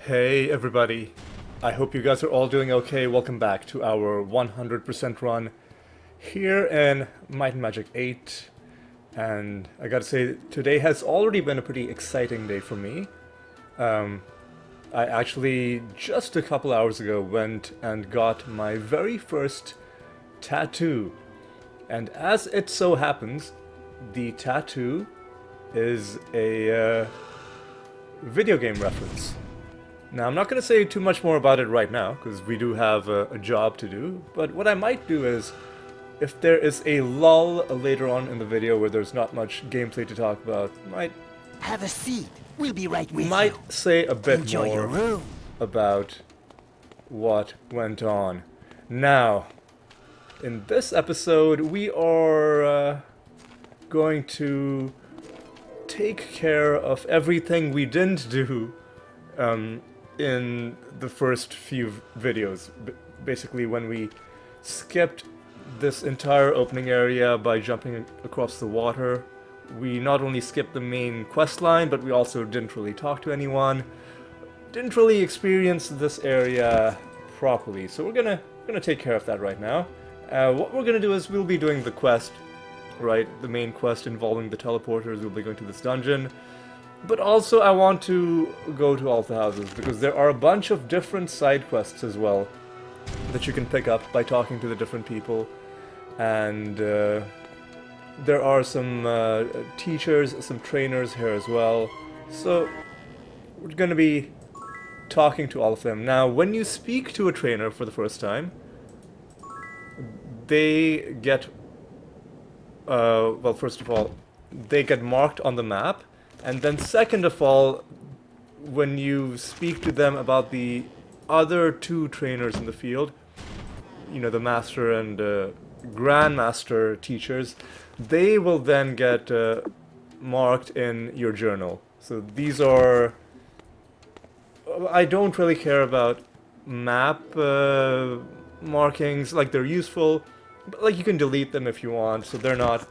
Hey everybody, I hope you guys are all doing okay. Welcome back to our 100% run here in Might and Magic VIII. And I gotta say, today has already been a pretty exciting day for me. I actually, just a couple hours ago, went and got my very first tattoo. And as it so happens, the tattoo is a video game reference. Now, I'm not going to say too much more about it right now, because we do have a job to do, but what I might do is, if there is a lull later on in the video where there's not much gameplay to talk about, might have a seat. We'll be right with might you. say a bit Enjoy more your room. about what went on. Now, in this episode, we are going to take care of everything we didn't do in the first few videos. Basically, when we skipped this entire opening area by jumping across the water, we not only skipped the main quest line, but we also didn't really talk to anyone, didn't really experience this area properly. So we're gonna take care of that right now. What we're gonna do is we'll be doing the quest, right? The main quest involving the teleporters. We'll be going to this dungeon. But also I want to go to all the houses, because there are a bunch of different side quests as well that you can pick up by talking to the different people. And there are some teachers, some trainers here as well. So we're going to be talking to all of them. Now, when you speak to a trainer for the first time, they get, well, first of all, they get marked on the map. And then second of all, when you speak to them about the other two trainers in the field, you know, the master and grandmaster teachers, they will then get marked in your journal. So these are... I don't really care about map markings. Like, they're useful, but like you can delete them if you want, so they're not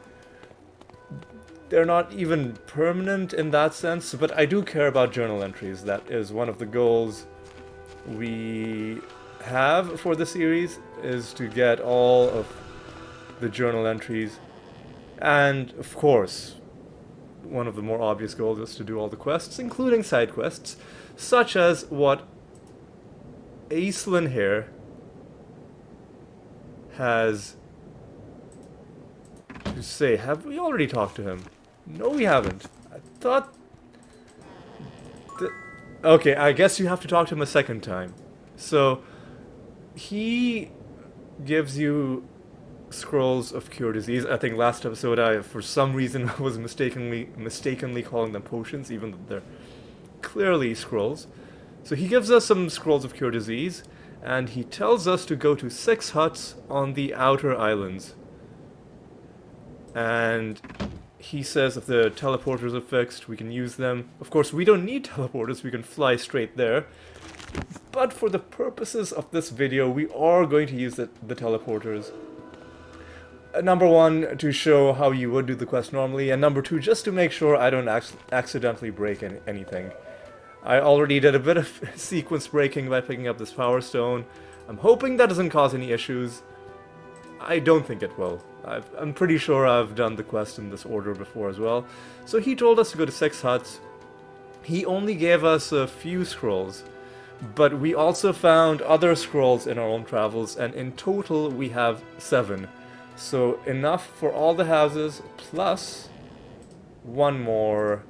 even permanent in that sense, but I do care about journal entries. That is one of the goals we have for the series, is to get all of the journal entries. And, of course, one of the more obvious goals is to do all the quests, including side quests, such as what Aislinn here has to say. Have we already talked to him? No, we haven't. I thought... Okay, I guess you have to talk to him a second time. So, he gives you scrolls of cure disease. I think last episode I, for some reason, was mistakenly calling them potions, even though they're clearly scrolls. So he gives us some scrolls of cure disease, and he tells us to go to 6 huts on the outer islands. And he says if the teleporters are fixed, we can use them. Of course, we don't need teleporters, we can fly straight there. But for the purposes of this video, we are going to use the teleporters. Number one, to show how you would do the quest normally, and number two, just to make sure I don't accidentally break anything. I already did a bit of sequence breaking by picking up this power stone. I'm hoping that doesn't cause any issues. I don't think it will. I'm pretty sure I've done the quest in this order before as well. So he told us to go to 6 huts. He only gave us a few scrolls, but we also found other scrolls in our own travels, and in total we have 7. So enough for all the houses, plus one more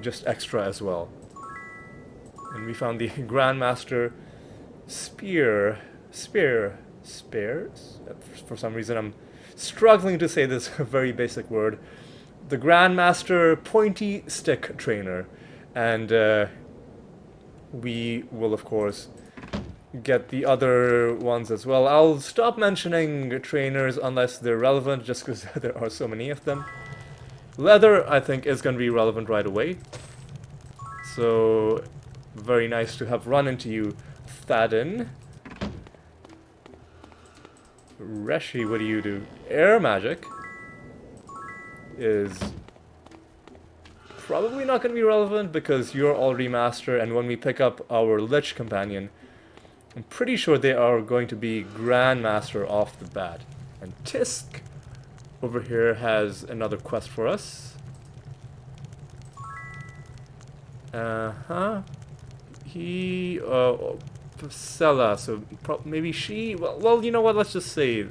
just extra as well. And we found the Grandmaster Spears? For some reason I'm struggling to say this very basic word. The Grandmaster Pointy Stick Trainer. And we will, of course, get the other ones as well. I'll stop mentioning trainers unless they're relevant, just because there are so many of them. Leather, I think, is going to be relevant right away. So, very nice to have run into you, Thadin. Reshi, what do you do? Air magic is probably not going to be relevant because you're already master, and when we pick up our Lich companion, I'm pretty sure they are going to be Grandmaster off the bat. And Tisk over here has another quest for us. He, Priscilla, so maybe she, well, you know what, let's just say,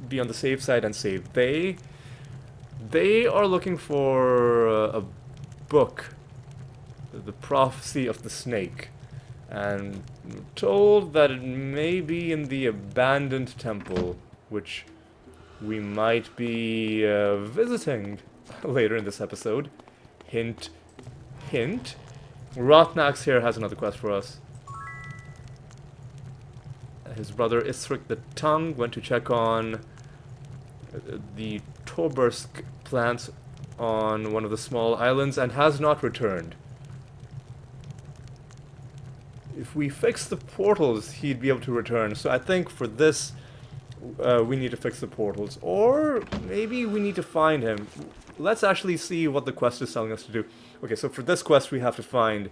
be on the safe side and say they are looking for a book, The Prophecy of the Snake, and we're told that it may be in the abandoned temple, which we might be visiting later in this episode. Hint, hint. Rotnax here has another quest for us. His brother Isric the Tongue went to check on the Tobersk plants on one of the small islands and has not returned. If we fix the portals, he'd be able to return. So I think for this, we need to fix the portals. Or maybe we need to find him. Let's actually see what the quest is telling us to do. Okay, so for this quest, we have to find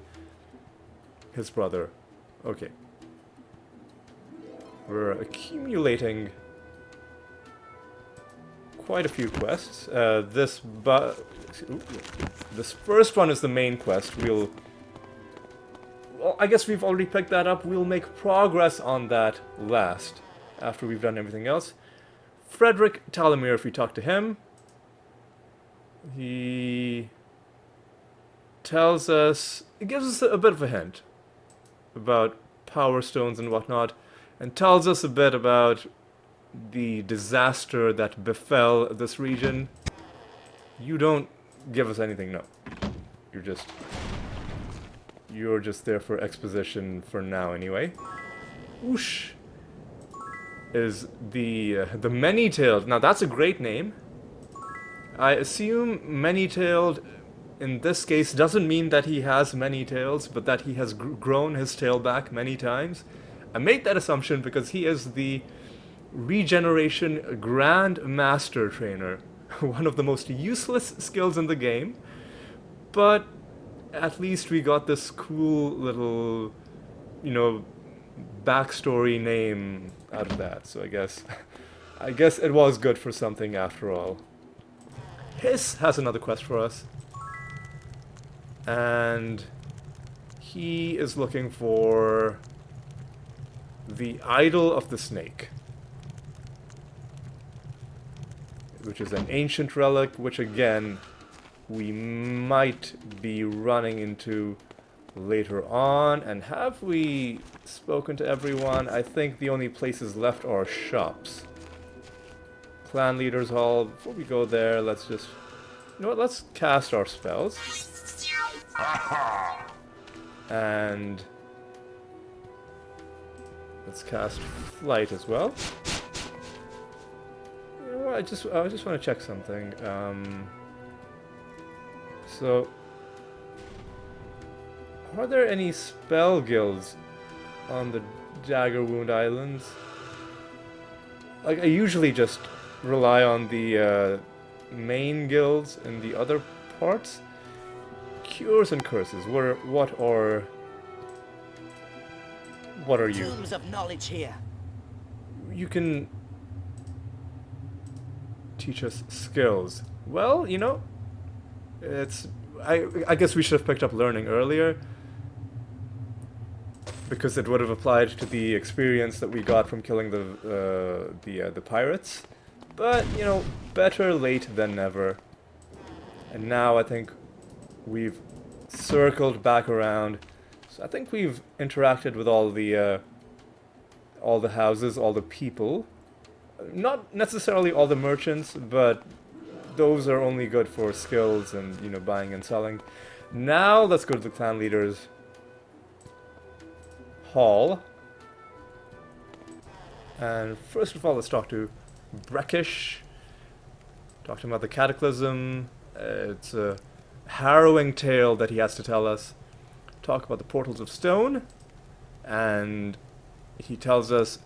his brother. Okay. We're accumulating quite a few quests. This first one is the main quest. Well, I guess we've already picked that up. We'll make progress on that last, after we've done everything else. Frederick Talamir, if we talk to him, he tells us, it gives us a bit of a hint about power stones and whatnot, and tells us a bit about the disaster that befell this region. You don't give us anything, no. You're just there for exposition for now, anyway. Whoosh is the many-tailed. Now that's a great name. I assume many-tailed in this case doesn't mean that he has many tails, but that he has grown his tail back many times. I made that assumption because he is the regeneration Grand Master Trainer. One of the most useless skills in the game, but at least we got this cool little, you know, backstory name out of that. So I guess it was good for something after all. Hiss has another quest for us, and he is looking for the Idol of the Snake, which is an ancient relic, which again we might be running into later on. And have we spoken to everyone? I think the only places left are shops. Clan Leaders Hall. Before we go there, let's just, you know what, let's cast our spells. And let's cast Flight as well. You know what, I just want to check something. So, are there any spell guilds on the Dagger Wound Islands? Like, I usually just rely on the main guilds in the other parts. Cures and curses. What are you? Tombs of knowledge here. You can teach us skills. Well, you know, I guess we should have picked up learning earlier, because it would have applied to the experience that we got from killing the pirates. But, you know, better late than never. And now I think we've circled back around. So I think we've interacted with all the houses, all the people. Not necessarily all the merchants, but those are only good for skills and, you know, buying and selling. Now let's go to the Clan Leaders Hall. And first of all, let's talk to Breckish. Talk to him about the Cataclysm. It's a harrowing tale that he has to tell us. Talk about the Portals of Stone. And he tells us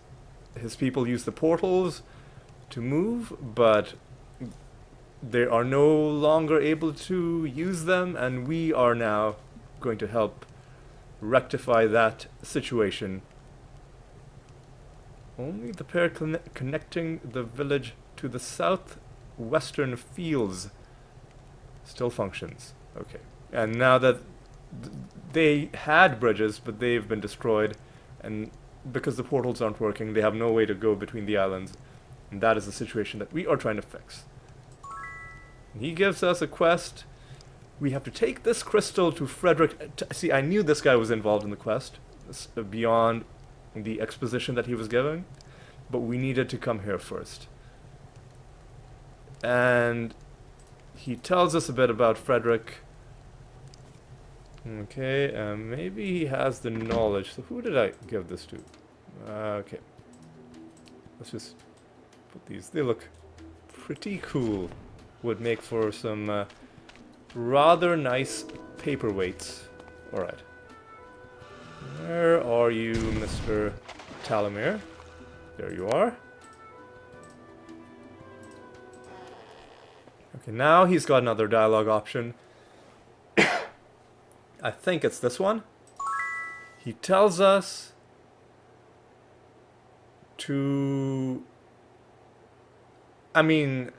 his people use the portals to move, but they are no longer able to use them, and we are now going to help rectify that situation. Only the pair connecting the village to the southwestern fields still functions. Okay. And now that they had bridges, but they've been destroyed, and because the portals aren't working, they have no way to go between the islands. And that is the situation that we are trying to fix. And he gives us a quest. We have to take this crystal to Frederick. See, I knew this guy was involved in the quest, beyond the exposition that he was giving, but we needed to come here first. And he tells us a bit about Frederick. Okay, maybe he has the knowledge. So who did I give this to? Okay. Let's just put these. They look pretty cool. Would make for some rather nice paperweights. Alright. Where are you, Mr. Talamir? There you are. Okay, now he's got another dialogue option. I think it's this one. He tells us to... I mean,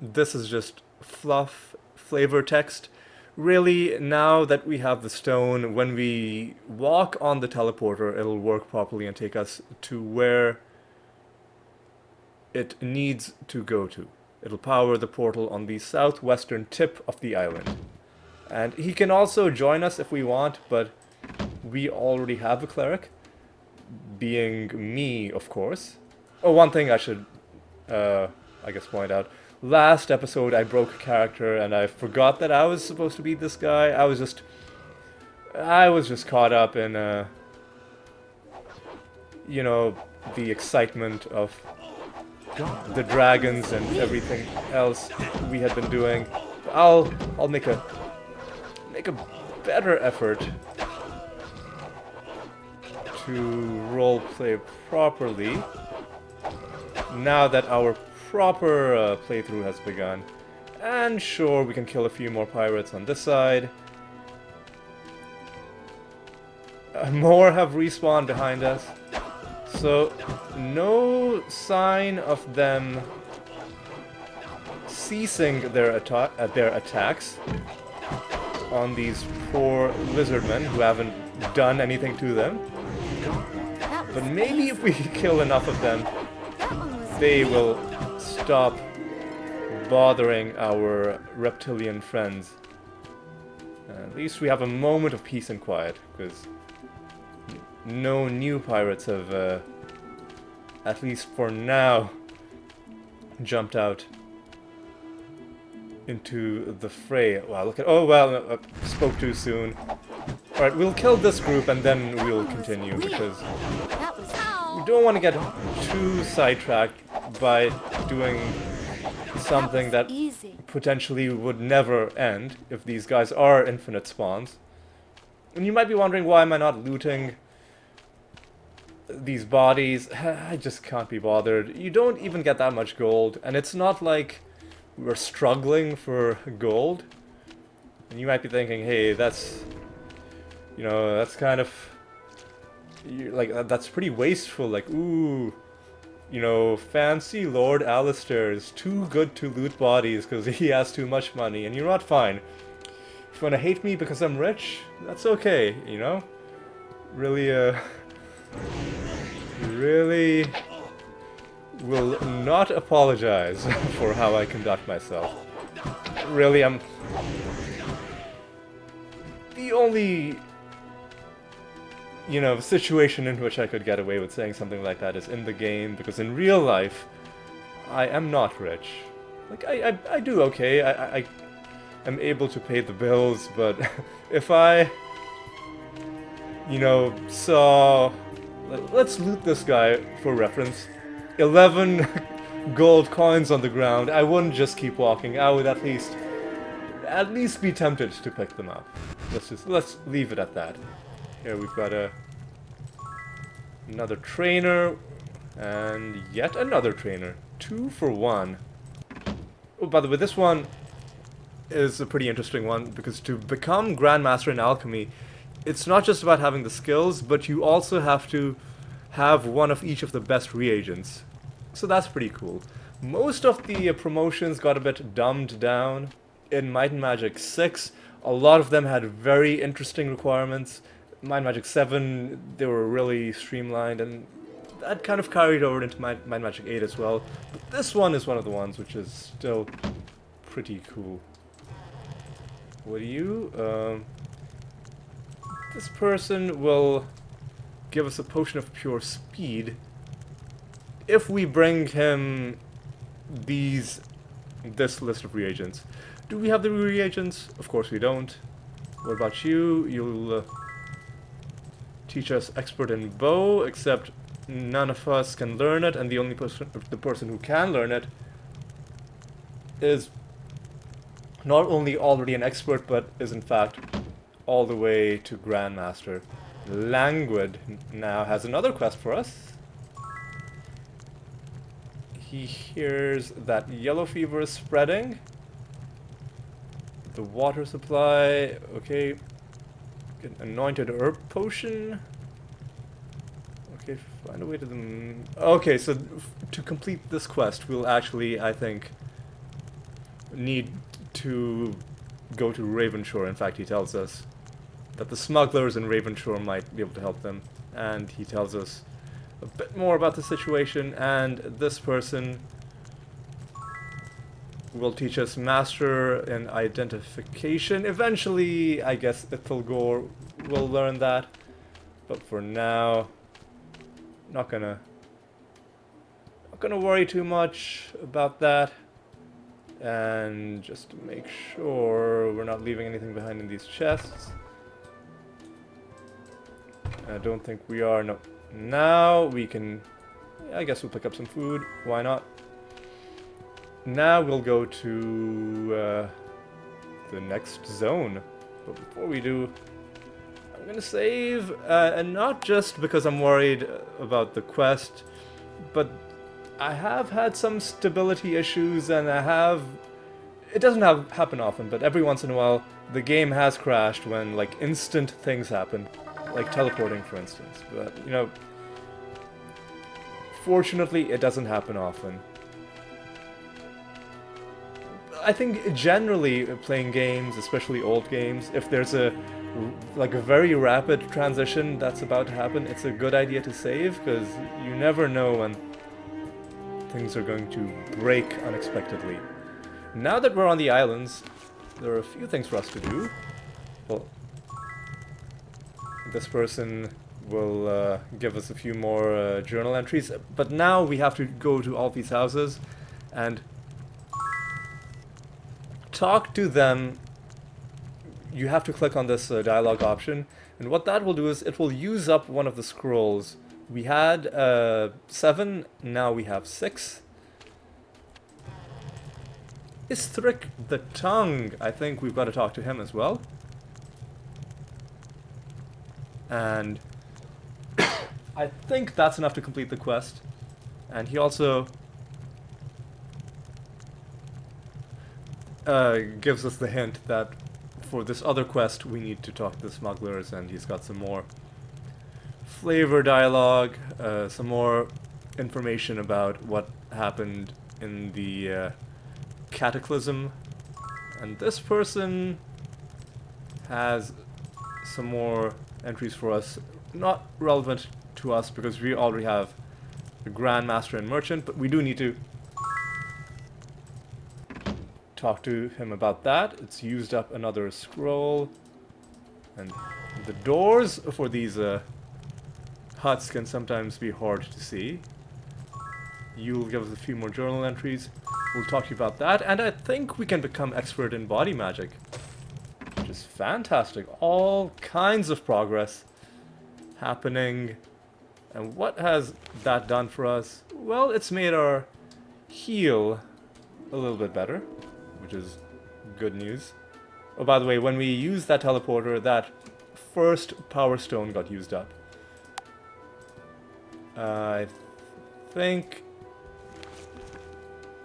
this is just fluff, flavor text. Really, now that we have the stone, when we walk on the teleporter, it'll work properly and take us to where it needs to go to. It'll power the portal on the southwestern tip of the island. And he can also join us if we want, but we already have a cleric. Being me, of course. Oh, one thing I should, I guess, point out. Last episode, I broke a character, and I forgot that I was supposed to be this guy. I was just caught up in, you know, the excitement of the dragons and everything else we had been doing. I'll make a better effort to roleplay properly now that our proper playthrough has begun. And sure, we can kill a few more pirates on this side. More have respawned behind us. So, no sign of them ceasing their attacks on these poor lizardmen who haven't done anything to them. But maybe if we kill enough of them, they will stop bothering our reptilian friends. At least we have a moment of peace and quiet, because no new pirates have, at least for now, jumped out into the fray. Wow, look at... Oh, well, spoke too soon. Alright, we'll kill this group and then we'll continue, because we don't want to get too sidetracked by doing something that potentially would never end if these guys are infinite spawns. And you might be wondering, why am I not looting these bodies? I just can't be bothered. You don't even get that much gold, and it's not like we're struggling for gold. And you might be thinking, hey, that's... You know, that's kind of... Like, that's pretty wasteful, like, ooh... You know, fancy Lord Alistair is too good to loot bodies because he has too much money, and you're not fine. If you want to hate me because I'm rich, that's okay, you know? Really, really will not apologize for how I conduct myself. Really, I'm... The only... You know, situation in which I could get away with saying something like that is in the game, because in real life, I am not rich. Like, I do okay, I am able to pay the bills, but if I, you know, saw... Let's loot this guy for reference. 11 gold coins on the ground, I wouldn't just keep walking, I would at least be tempted to pick them up. Let's leave it at that. Here we've got another trainer, and yet another trainer. 2 for 1. Oh, by the way, this one is a pretty interesting one, because to become Grandmaster in Alchemy, it's not just about having the skills, but you also have to have one of each of the best reagents. So that's pretty cool. Most of the promotions got a bit dumbed down. In Might and Magic VI, a lot of them had very interesting requirements. Might and Magic VII, they were really streamlined, and that kind of carried over into Might and Magic VIII as well. But this one is one of the ones which is still pretty cool. What do you? This person will give us a potion of pure speed if we bring him this list of reagents. Do we have the reagents? Of course we don't. What about you? You'll teach us expert in bow, except none of us can learn it, and the person who can learn it is not only already an expert, but is in fact all the way to Grandmaster. Languid now has another quest for us. He hears that yellow fever is spreading. The water supply, okay. Get an anointed herb potion. Okay, find a way to the... Okay, so to complete this quest, we'll actually, I think, need to go to Ravenshore. In fact, he tells us that the smugglers in Ravenshore might be able to help them. And he tells us a bit more about the situation, and this person will teach us Master in Identification. Eventually, I guess Ithilgor will learn that, but for now, not gonna worry too much about that. And just to make sure we're not leaving anything behind in these chests. I don't think we are. No. Now we can... I guess we'll pick up some food. Why not? Now we'll go to the next zone. But before we do, I'm gonna save. And not just because I'm worried about the quest, but I have had some stability issues, and it doesn't happen often, but every once in a while the game has crashed when like instant things happen, like teleporting for instance. But you know, fortunately it doesn't happen often. I think generally playing games, especially old games, if there's a very rapid transition that's about to happen, it's a good idea to save, because you never know when things are going to break unexpectedly. Now that we're on the islands, there are a few things for us to do. Well, this person will give us a few more journal entries, but now we have to go to all these houses and talk to them. You have to click on this dialogue option, and what that will do is it will use up one of the scrolls. We had 7, now we have 6. Istrik the Tongue, I think we've got to talk to him as well. And I think that's enough to complete the quest. And he also gives us the hint that for this other quest we need to talk to the smugglers, and he's got some more flavor dialogue, some more information about what happened in the Cataclysm. And this person has some more entries for us, not relevant to us because we already have the Grandmaster and Merchant, but we do need to talk to him about that. It's used up another scroll, and the doors for these huts can sometimes be hard to see. You'll give us a few more journal entries. We'll talk to you about that, and I think we can become expert in body magic, which is fantastic. All kinds of progress happening. And what has that done for us? Well, it's made our heal a little bit better, which is good news. Oh, by the way, when we used that teleporter, that first power stone got used up. I think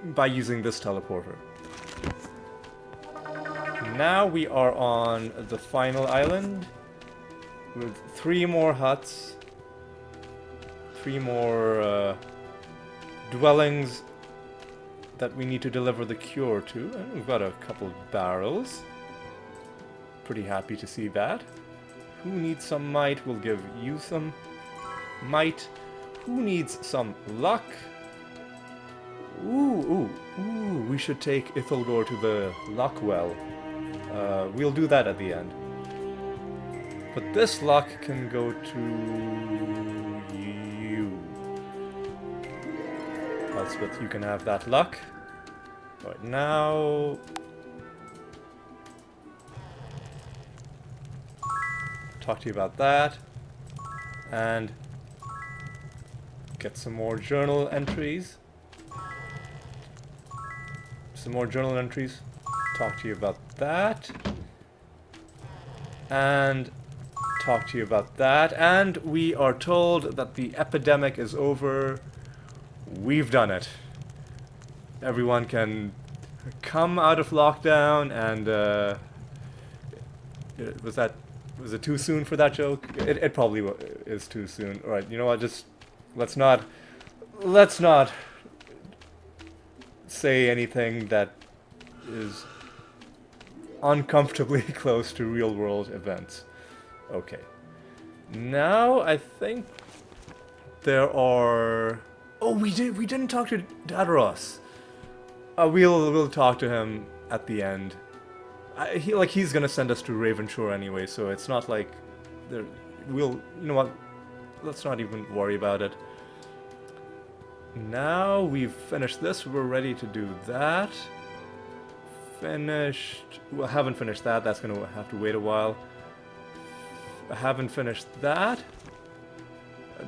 by using this teleporter. now we are on the final island with 3 more huts, 3 more dwellings that we need to deliver the cure to, and we've got a couple of barrels. Pretty happy to see that. Who needs some might? We'll give you some might. Who needs some luck? Ooh, we should take Ithilgor to the luck well. We'll do that at the end. But this luck can go to you. Elspeth, you can have that luck. Right now... talk to you about that. And get some more journal entries. Talk to you about that. And talk to you about that. And we are told that the epidemic is over. We've done it. Everyone can come out of lockdown and was it too soon for that joke? It probably is too soon. Alright, you know what, just let's not say anything that is uncomfortably close to real world events. Okay. Now I think there are... Oh, we didn't talk to Dadaros. We'll talk to him at the end. He's gonna send us to Ravenshore anyway, so it's not like you know what? Let's not even worry about it. Now we've finished this, we're ready to do that. Finished... Well, haven't finished that, that's gonna have to wait a while. I haven't finished that.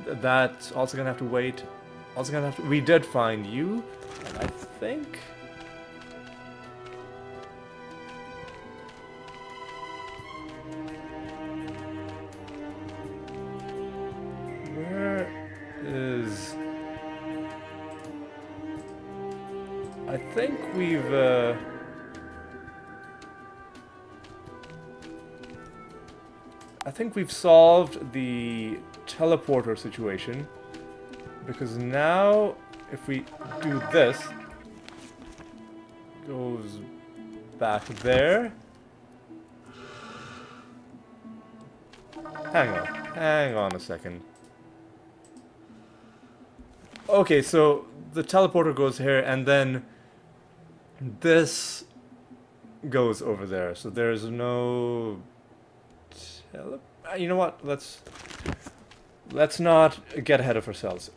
That's also gonna have to wait. Also gonna have to... We did find you, and I think... Where is... I think we've... I think we've solved the teleporter situation, because now if we do this, goes back there. Hang on a second. Okay, so the teleporter goes here, and then this goes over there. So there's no... You know what? Let's not get ahead of ourselves.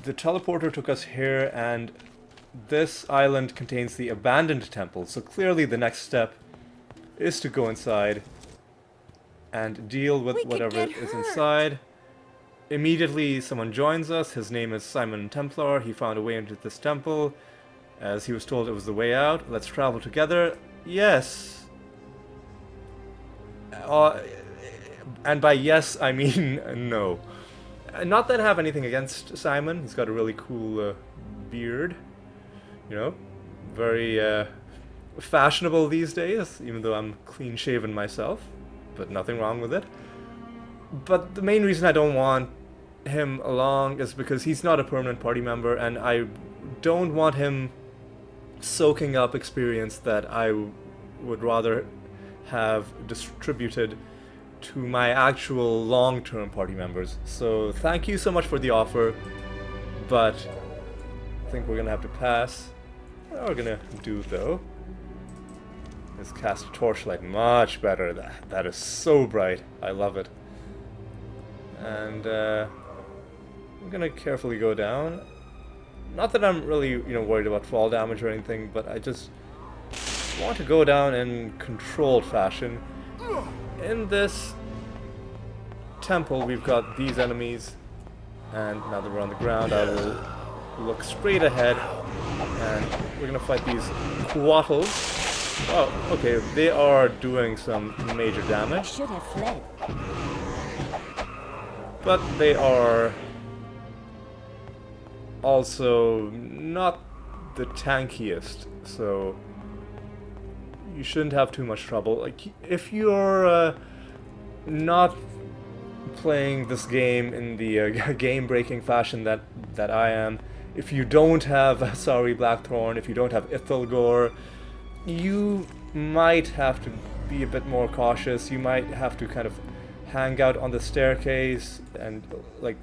The teleporter took us here, and this island contains the abandoned temple. So clearly the next step is to go inside and deal with whatever is inside. Immediately someone joins us. His name is Simon Templar. He found a way into this temple, as he was told it was the way out. Let's travel together. Yes. And by yes, I mean no. Not that I have anything against Simon. He's got a really cool beard. You know, very fashionable these days, even though I'm clean-shaven myself. But nothing wrong with it. But the main reason I don't want him along is because he's not a permanent party member, and I don't want him soaking up experience that I would rather have distributed to my actual long-term party members. So thank you so much for the offer, but I think we're gonna have to pass. What we're gonna do though is cast a torchlight. Much better. That is so bright. I love it. And I'm gonna carefully go down. Not that I'm really, worried about fall damage or anything, but I just want to go down in controlled fashion. In this temple, we've got these enemies, and now that we're on the ground, I will look straight ahead, and we're gonna fight these quattles. Oh, okay, they are doing some major damage. Should have fled. But they are also not the tankiest, so you shouldn't have too much trouble. Like, if you're not playing this game in the game-breaking fashion that I am, if you don't have Sorry Blackthorn, if you don't have Ithilgor, you might have to be a bit more cautious. You might have to kind of hang out on the staircase and like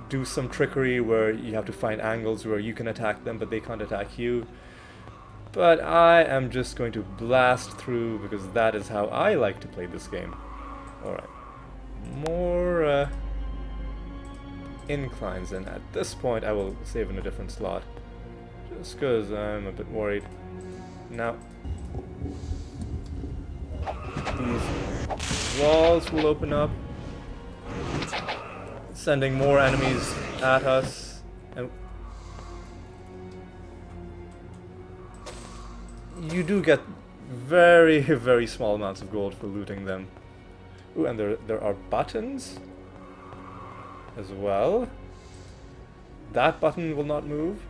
do some trickery where you have to find angles where you can attack them but they can't attack you. But I am just going to blast through because that is how I like to play this game. Alright. More inclines, and at this point I will save in a different slot. Just because I'm a bit worried. Now, these walls will open up, sending more enemies at us. And you do get very, very small amounts of gold for looting them. Ooh, and there are buttons as well. That button will not move.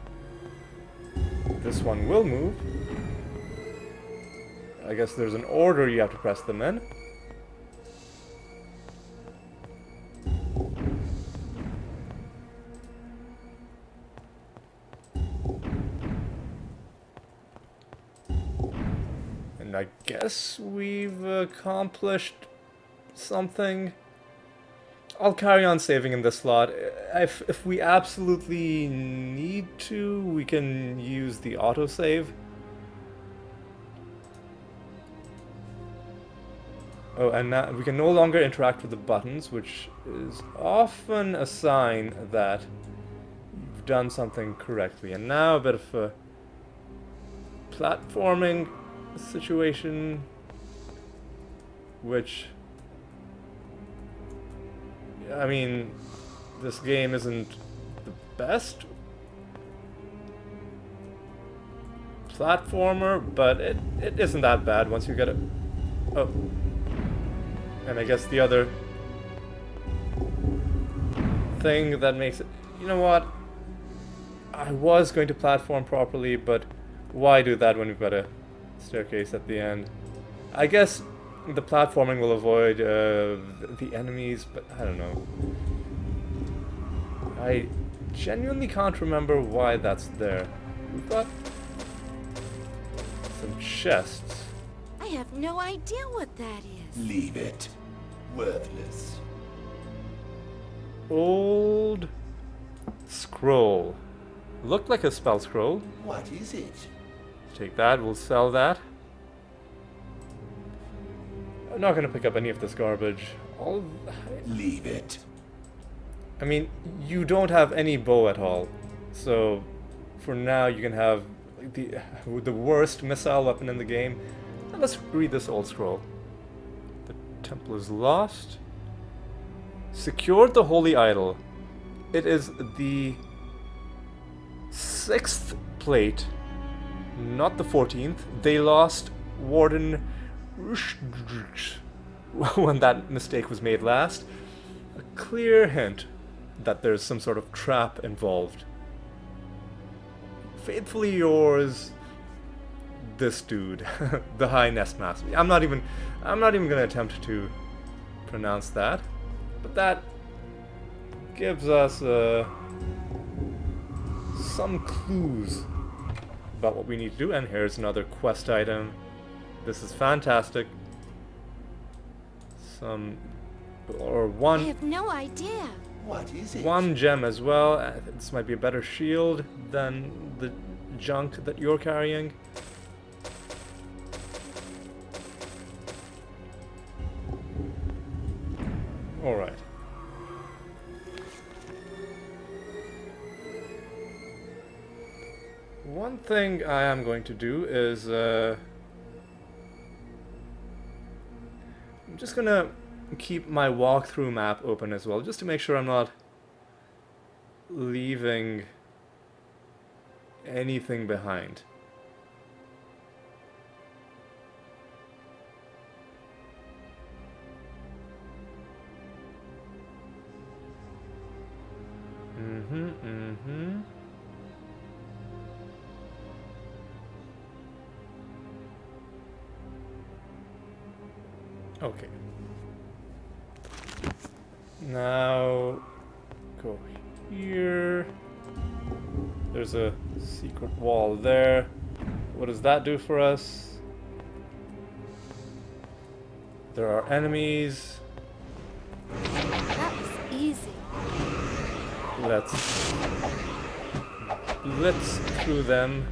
This one will move. I guess there's an order you have to press them in. And I guess we've accomplished something. I'll carry on saving in this slot. If we absolutely need to, we can use the autosave. Oh, and now we can no longer interact with the buttons, which is often a sign that you've done something correctly. And now a bit of a platforming situation, which, I mean, this game isn't the best platformer, but it isn't that bad once you get it. Oh. And I guess the other thing that makes it... You know what? I was going to platform properly, but why do that when we've got a staircase at the end? I guess the platforming will avoid the enemies, but I don't know. I genuinely can't remember why that's there. We've got some chests. I have no idea what that is. Leave it. Worthless. Old scroll. Looked like a spell scroll. What is it? Take that, we'll sell that. I'm not gonna pick up any of this garbage. Leave it. I mean, you don't have any bow at all. So, for now you can have the worst missile weapon in the game. And let's read this old scroll. The temple is lost. Secured the holy idol. It is the 6th plate, not the 14th. They lost Warden when that mistake was made last. A clear hint that there's some sort of trap involved. Faithfully yours, this dude, the High Nest Master. I'm not even gonna attempt to pronounce that, but that gives us some clues about what we need to do. And here's another quest item. This is fantastic. I have no idea. What is it? One gem as well. This might be a better shield than the junk that you're carrying. Alright. One thing I am going to do is I'm just gonna keep my walkthrough map open as well, just to make sure I'm not leaving anything behind. Okay. Now go here. There's a secret wall there. What does that do for us? There are enemies. That was easy. Let's blitz through them.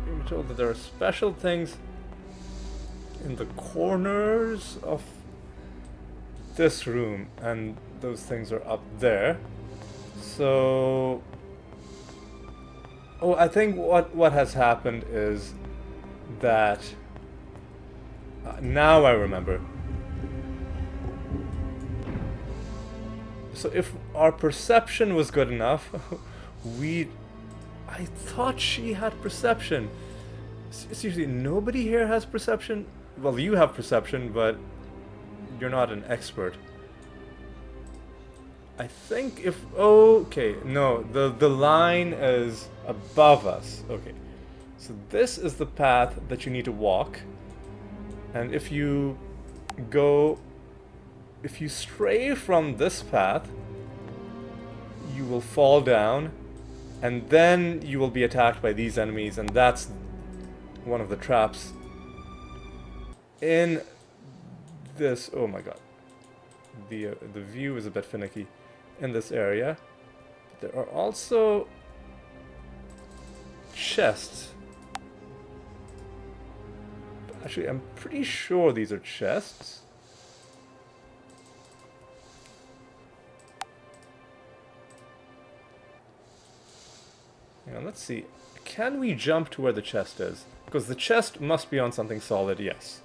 Being told that there are special things in the corners of this room, and those things are up there. So, oh, I think what has happened is that now I remember. So if our perception was good enough, I thought she had perception. Seriously, nobody here has perception? Well, you have perception, but you're not an expert. I think if... Okay, no, the line is above us. Okay, so this is the path that you need to walk. And if you stray from this path, you will fall down, and then you will be attacked by these enemies, and that's one of the traps in this. Oh my god, the view is a bit finicky in this area. There are also chests. Actually, I'm pretty sure these are chests. Hang on, let's see. Can we jump to where the chest is? Because the chest must be on something solid, yes.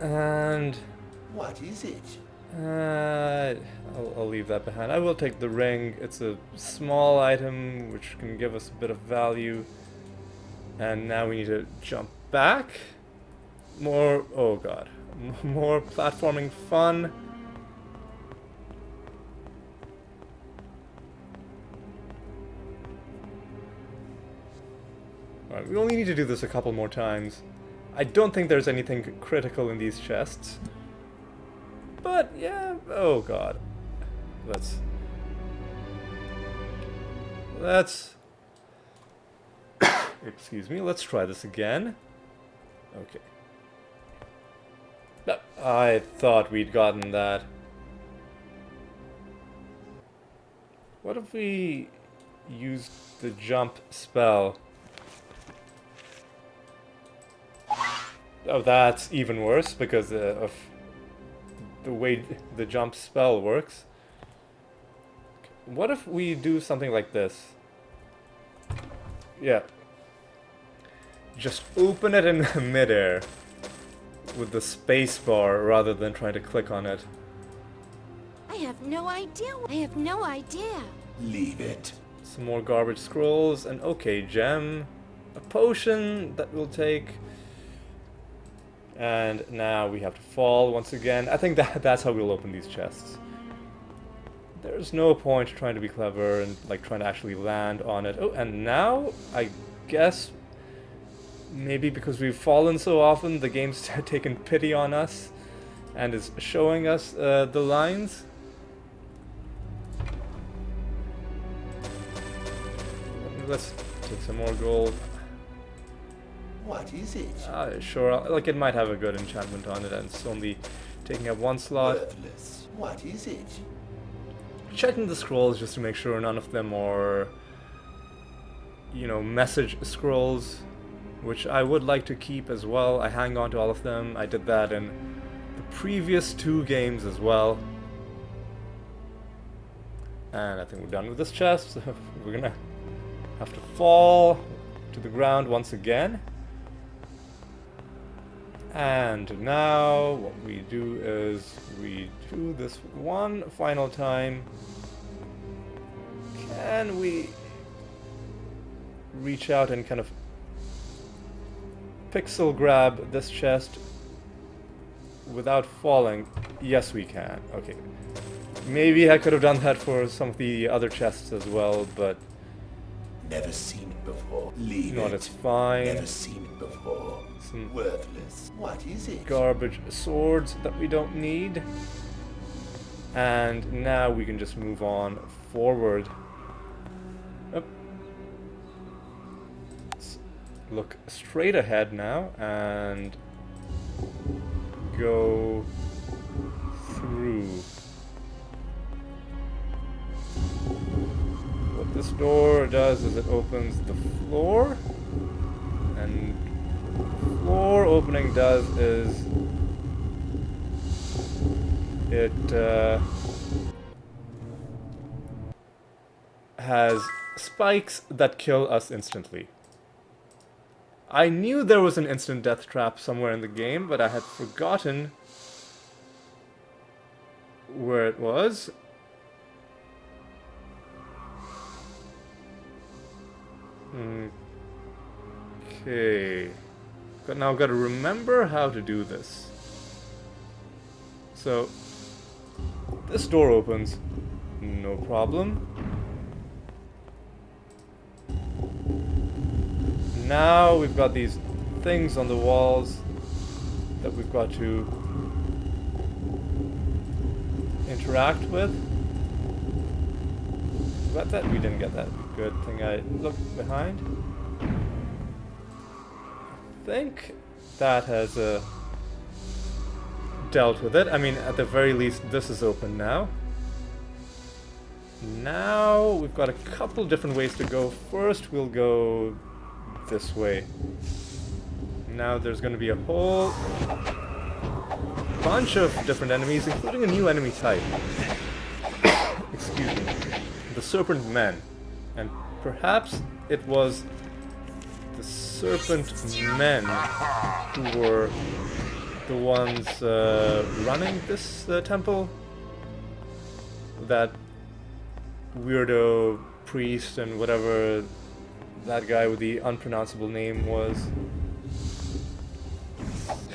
And... What is it? I'll leave that behind. I will take the ring. It's a small item which can give us a bit of value. And now we need to jump back. More... Oh god. More platforming fun. Alright, we only need to do this a couple more times. I don't think there's anything critical in these chests. But, yeah, oh god. Let's... Excuse me, let's try this again. Okay. No, I thought we'd gotten that. What if we used the jump spell? Oh, that's even worse because of the way the jump spell works. What if we do something like this? Yeah. Just open it in midair with the space bar rather than trying to click on it. I have no idea. I have no idea. Leave it. Some more garbage scrolls, and okay, gem. A potion that we'll take. And now we have to fall once again. I think that's how we'll open these chests. There's no point trying to be clever and like trying to actually land on it. Oh, and now I guess maybe because we've fallen so often, the game's taken pity on us and is showing us the lines. Let's take some more gold. What is it? Sure, like it might have a good enchantment on it and it's only taking up one slot. Worthless. What is it? Checking the scrolls just to make sure none of them are, you know, message scrolls, which I would like to keep as well. I hang on to all of them. I did that in the previous 2 games as well. And I think we're done with this chest. So we're gonna have to fall to the ground once again. And now what we do is we do this one final time. Can we reach out and kind of pixel grab this chest without falling? Yes, we can. Okay. Maybe I could have done that for some of the other chests as well, but Never seen it before. Leave No, it. that's fine. Never seen it before. Some Worthless. What is it? garbage swords that we don't need. And now we can just move on forward. Up. Let's look straight ahead now and go through. What this door does is it opens the floor, and floor opening does is it has spikes that kill us instantly. I knew there was an instant death trap somewhere in the game, but I had forgotten where it was. Okay. Now I've got to remember how to do this. So, this door opens, no problem. Now we've got these things on the walls that we've got to interact with. Got that? We didn't get that. Good thing I looked behind. I think that has dealt with it. I mean, at the very least, this is open now. Now we've got a couple different ways to go. First, we'll go this way. Now there's going to be a whole bunch of different enemies, including a new enemy type. Excuse me. The Serpent Men. And perhaps it was the Serpent Men who were the ones running this temple. That weirdo priest and whatever that guy with the unpronounceable name was.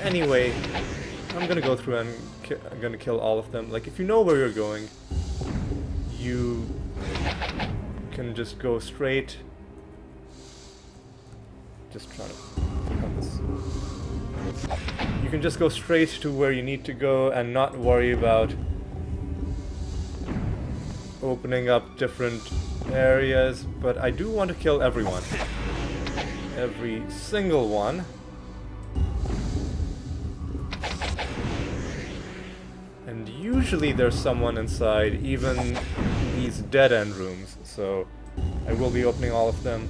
Anyway, I'm gonna go through and I'm gonna kill all of them. Like, if you know where you're going, you can just go straight. Just trying to click on this. You can just go straight to where you need to go and not worry about opening up different areas, but I do want to kill everyone. Every single one. And usually there's someone inside, even these dead-end rooms, so I will be opening all of them.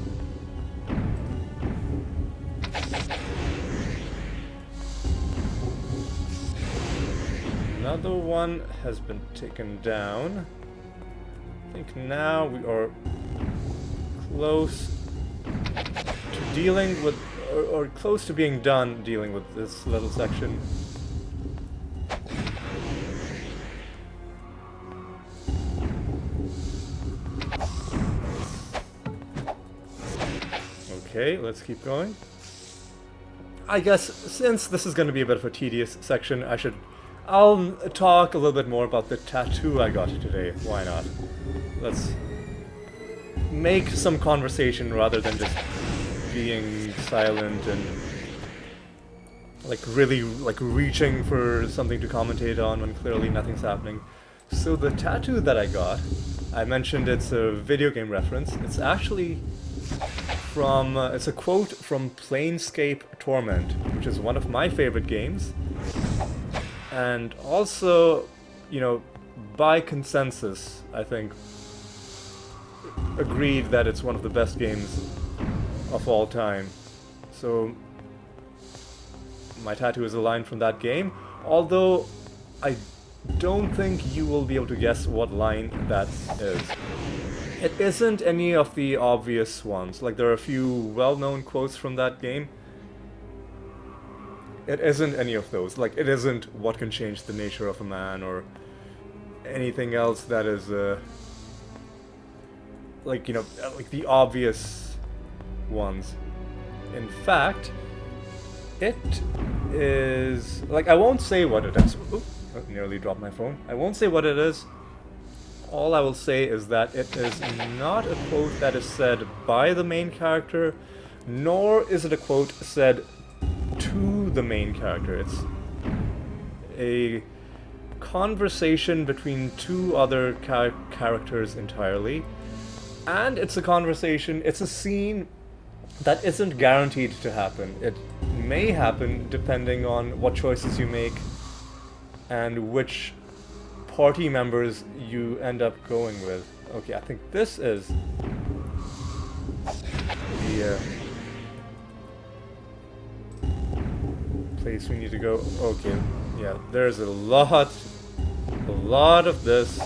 Another one has been taken down. I think now we are close to dealing with, or close to being done dealing with this little section. Okay, let's keep going. I guess since this is going to be a bit of a tedious section, I'll talk a little bit more about the tattoo I got today. Why not? Let's make some conversation rather than just being silent and like really like reaching for something to commentate on when clearly nothing's happening. So the tattoo that I got, I mentioned it's a video game reference. It's actually from, it's a quote from Planescape Torment, which is one of my favorite games. And also, you know, by consensus, I think, agreed that it's one of the best games of all time. So, my tattoo is a line from that game, although I don't think you will be able to guess what line that is. It isn't any of the obvious ones. Like, there are a few well-known quotes from that game. It isn't any of those. Like, it isn't what can change the nature of a man or anything else that is, like, you know, like the obvious ones. In fact, it is, like, I won't say what it is. Oop, I nearly dropped my phone. I won't say what it is, all I will say is that it is not a quote that is said by the main character, nor is it a quote said to the main character. It's a conversation between two other characters entirely, and it's a conversation, it's a scene that isn't guaranteed to happen. It may happen depending on what choices you make and which party members you end up going with. Okay, I think this is the place we need to go. Okay, yeah, there's a lot of this,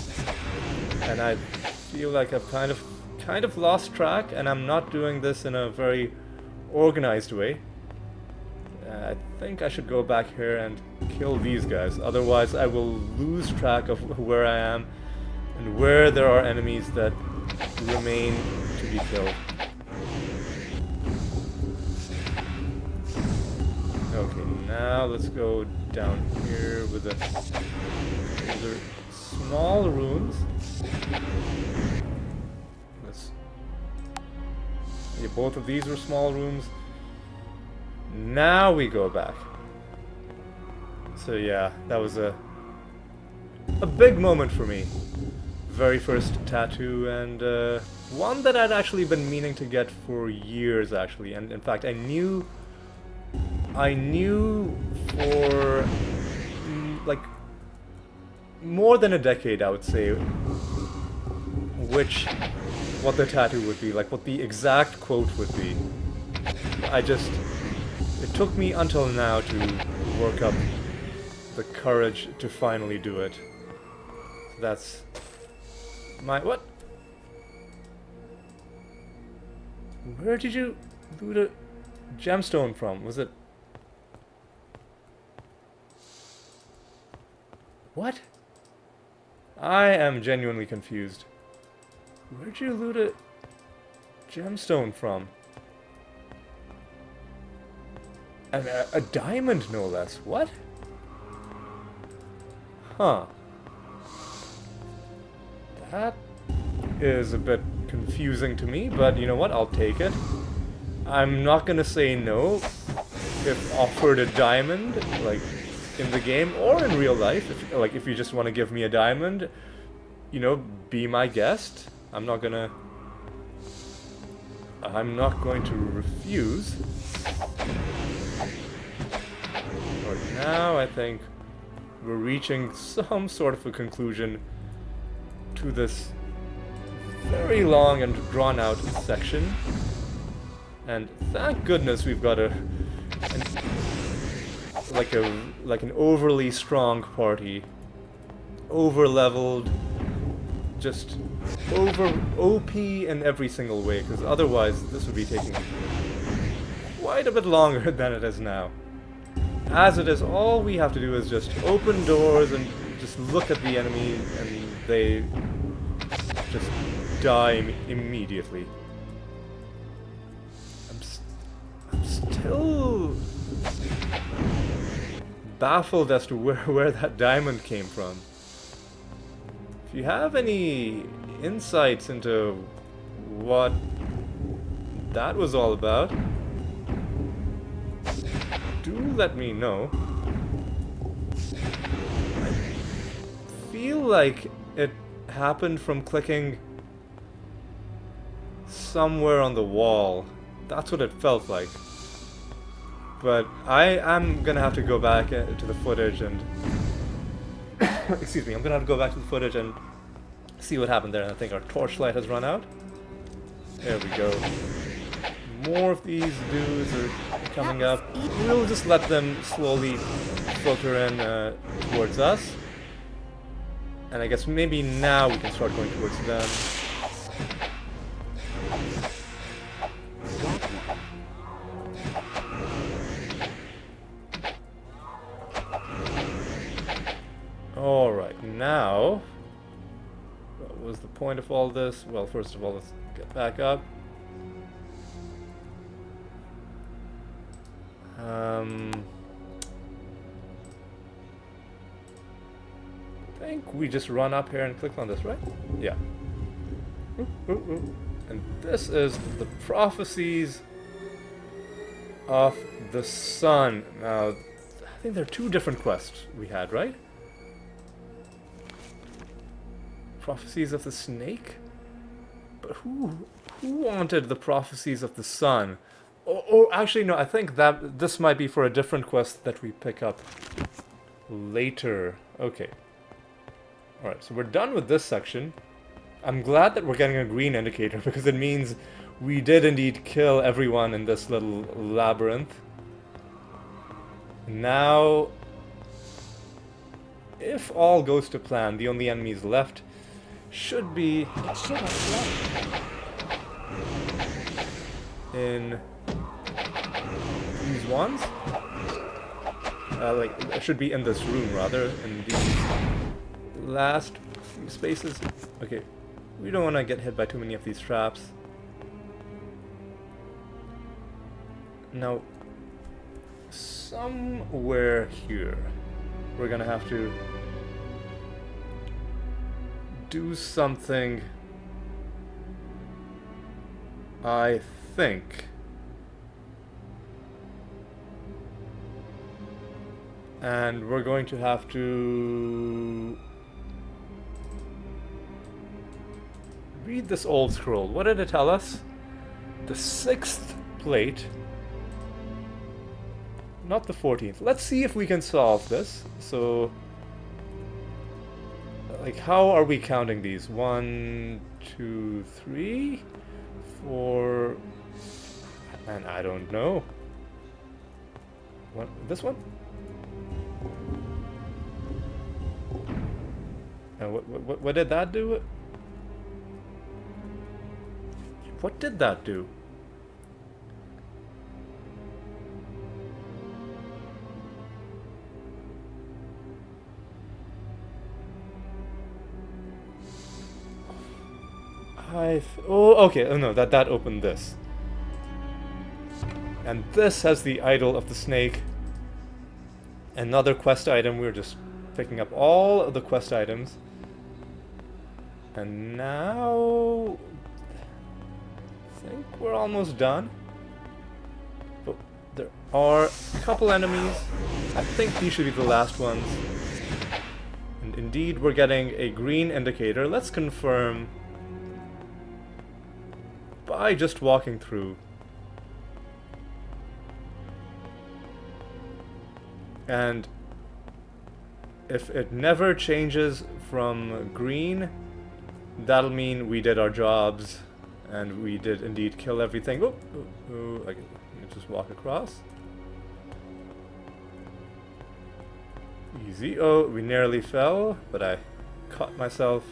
and I feel like I've kind of lost track, and I'm not doing this in a very organized way. I think I should go back here and kill these guys, otherwise I will lose track of where I am and where there are enemies that remain to be killed. Okay, now let's go down here with the small rooms. Yeah, both of these were small rooms. Now we go back. So yeah, that was a big moment for me. Very first tattoo, and one that I'd actually been meaning to get for years, actually. And in fact, I knew for like more than a decade, I would say, what the tattoo would be, like what the exact quote would be. It took me until now to work up the courage to finally do it. That's my... what? Where did you loot a gemstone from? Was it... what? I am genuinely confused. Where'd you loot a gemstone from? And a diamond, no less. What? Huh. That is a bit confusing to me, but you know what? I'll take it. I'm not gonna say no if offered a diamond, like in the game or in real life. If you just want to give me a diamond, you know, be my guest. I'm not going to refuse. But now I think we're reaching some sort of a conclusion to this very long and drawn out section. And thank goodness we've got an overly strong party. Over-leveled, just over OP in every single way, because otherwise this would be taking quite a bit longer than it is now. As it is, all we have to do is just open doors and just look at the enemy, and they just die immediately. I'm still baffled as to where that diamond came from. If you have any insights into what that was all about, do let me know. I feel like it happened from clicking somewhere on the wall. That's what it felt like. But I'm gonna have to go back to the footage and excuse me, I'm gonna have to go back to the footage and see what happened there. And I think our torchlight has run out. There we go. More of these dudes are coming up. We'll just let them slowly filter in towards us. And I guess maybe now we can start going towards them. Alright, now, what was the point of all this? Well, first of all, let's get back up. I think we just run up here and click on this, right? Yeah. Ooh, ooh, ooh. And this is the prophecies of the sun. Now, I think there are two different quests we had, right? Prophecies of the snake? But who wanted the prophecies of the sun? Or actually, no, I think that this might be for a different quest that we pick up later. Okay. Alright, so we're done with this section. I'm glad that we're getting a green indicator because it means we did indeed kill everyone in this little labyrinth. Now, if all goes to plan, the only enemies left should be in these ones. It should be in this room rather, in these last few spaces. Okay, we don't want to get hit by too many of these traps. Now, somewhere here, we're gonna have to do something, I think. And we're going to have to read this old scroll. What did it tell us? The 6th plate, not the 14th. Let's see if we can solve this. So, like, how are we counting these? 1, 2, 3, 4, and I don't know. What, this one? And what did that do? What did that do? Oh, okay. Oh no, that opened this. And this has the idol of the snake. Another quest item. We're just picking up all of the quest items. And now I think we're almost done. But there are a couple enemies. I think these should be the last ones. And indeed, we're getting a green indicator. Let's confirm by just walking through. And if it never changes from green, that'll mean we did our jobs and we did indeed kill everything. Oh, I can just walk across. Easy. Oh, we nearly fell, but I caught myself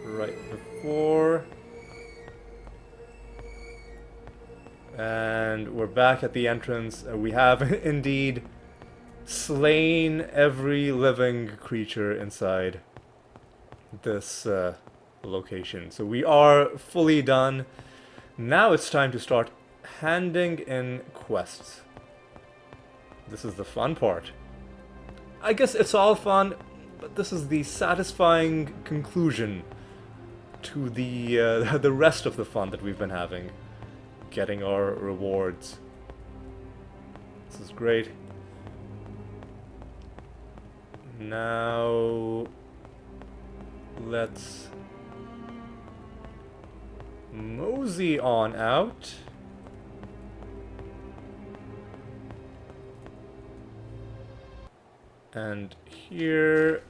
right before. And we're back at the entrance. We have indeed slain every living creature inside this location. So we are fully done. Now it's time to start handing in quests. This is the fun part. I guess it's all fun, but this is the satisfying conclusion to the rest of the fun that we've been having. Getting our rewards. This is great. Now let's mosey on out. And here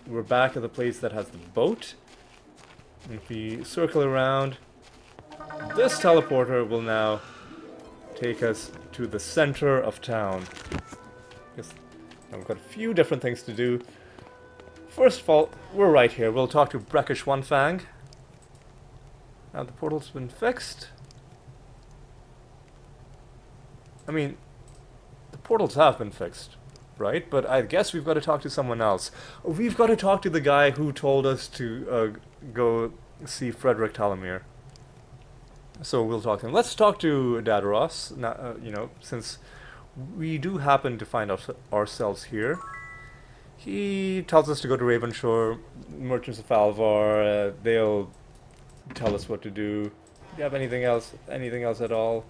we're back at the place that has the boat. And if we circle around, this teleporter will now take us to the center of town. Yes, I've got a few different things to do. First of all, we're right here. We'll talk to Breckish One Fang. Now the portal's been fixed. I mean, the portals have been fixed, right? But I guess we've got to talk to someone else. We've got to talk to the guy who told us to go see Frederick Talamir. So we'll talk to him. Let's talk to Dadaros, now, since we do happen to find ourselves here. He tells us to go to Ravenshore, Merchants of Alvar. They'll tell us what to do. Do you have anything else? Anything else at all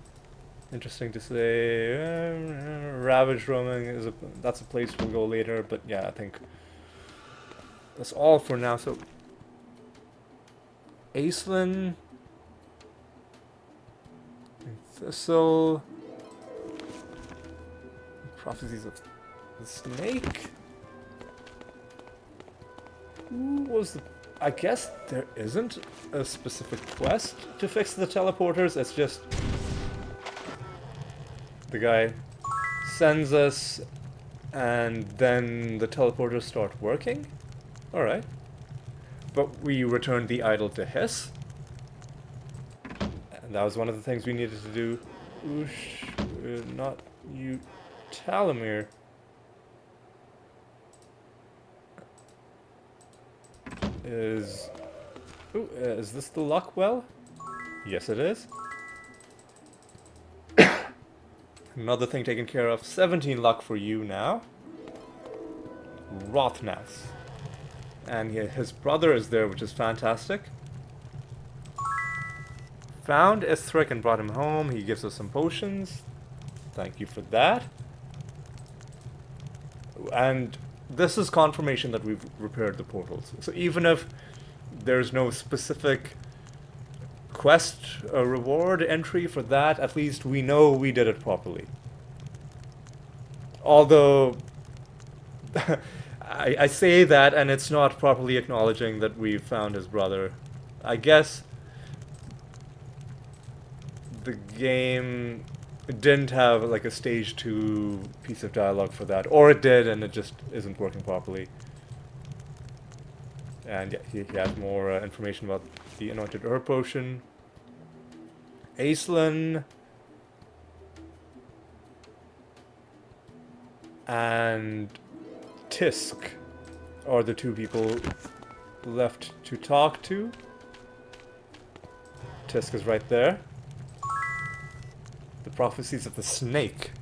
interesting to say? Ravage roaming is that's a place we'll go later. But yeah, I think that's all for now. So, Aislinn, Thistle, Prophecies of the Snake. Who was the... I guess there isn't a specific quest to fix the teleporters, it's just... the guy sends us, and then the teleporters start working? Alright. But we returned the idol to Hiss. And that was one of the things we needed to do. Not you... Talamir. Is this the luck well? Yes, it is. Another thing taken care of. 17 luck for you now. Rothnas. And his brother is there, which is fantastic. Found Ithric and brought him home. He gives us some potions. Thank you for that. And this is confirmation that we've repaired the portals. So even if there's no specific quest reward entry for that, at least we know we did it properly. Although I say that and it's not properly acknowledging that we found his brother. I guess the game didn't have like a stage 2 piece of dialogue for that, or it did and it just isn't working properly. And yeah, he has more information about the anointed herb potion. Aislinn and Tisk are the two people left to talk to. Tisk is right there. The prophecies of the snake.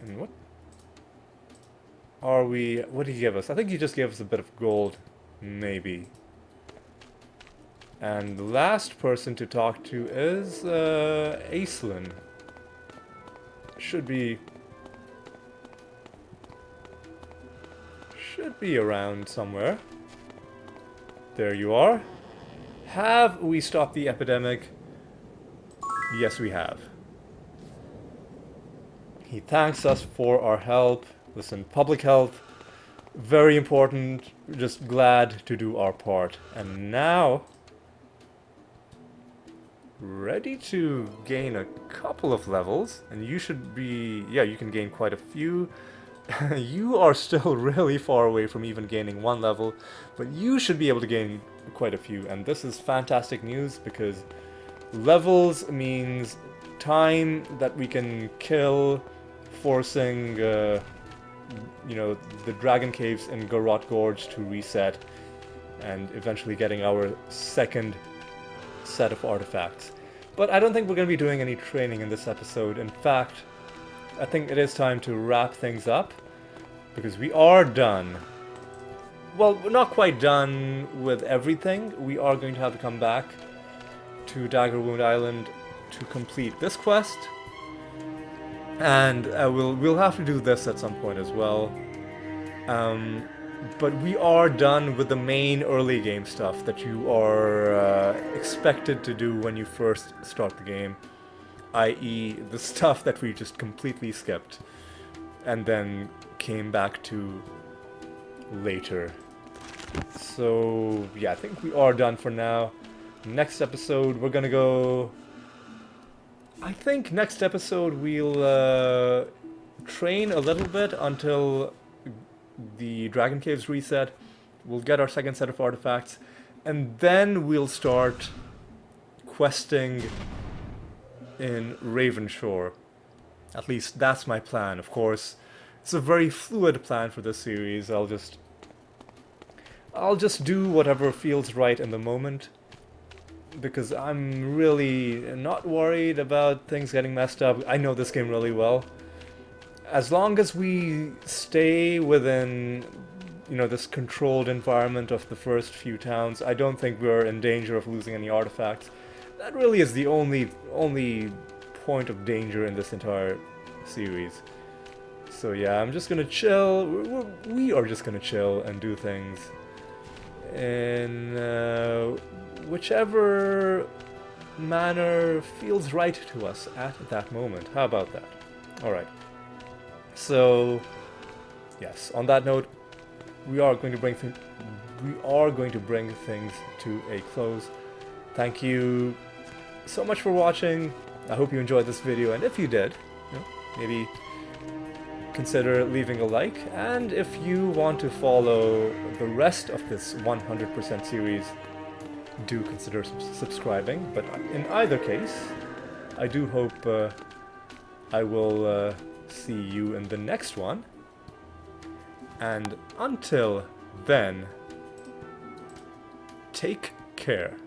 And what are we... what did he give us? I think he just gave us a bit of gold. Maybe. And the last person to talk to is Aislinn. Should be around somewhere. There you are. Have we stopped the epidemic? Yes, we have. He thanks us for our help. Listen, public health, very important. Just glad to do our part. And now, ready to gain a couple of levels. And you should be, yeah, you can gain quite a few. You are still really far away from even gaining one level, but you should be able to gain quite a few. And this is fantastic news because levels means time that we can kill, forcing, you know, the dragon caves in Garrote Gorge to reset, and eventually getting our second set of artifacts. But I don't think we're going to be doing any training in this episode. In fact, I think it is time to wrap things up, because we are done. Well, we're not quite done with everything. We are going to have to come back to Dagger Wound Island to complete this quest, and we'll have to do this at some point as well. But we are done with the main early game stuff that you are expected to do when you first start the game, i.e. the stuff that we just completely skipped and then came back to later. So yeah, I think we are done for now. Next episode we're gonna go... I think next episode we'll train a little bit until the Dragon Caves reset. We'll get our second set of artifacts, and then we'll start questing in Ravenshore. At least that's my plan. Of course, it's a very fluid plan for this series. I'll just do whatever feels right in the moment, because I'm really not worried about things getting messed up. I know this game really well, as long as we stay within, you know, this controlled environment of the first few towns, I don't think we're in danger of losing any artifacts. That really is the only point of danger in this entire series. So yeah, I'm just gonna chill. We are just gonna chill and do things in whichever manner feels right to us at that moment. How about that? Alright. So, yes, on that note, we are going to bring things to a close. Thank you so much for watching. I hope you enjoyed this video, and if you did, you know, maybe consider leaving a like, and if you want to follow the rest of this 100% series, do consider subscribing. But in either case, I do hope I will see you in the next one, and until then, take care.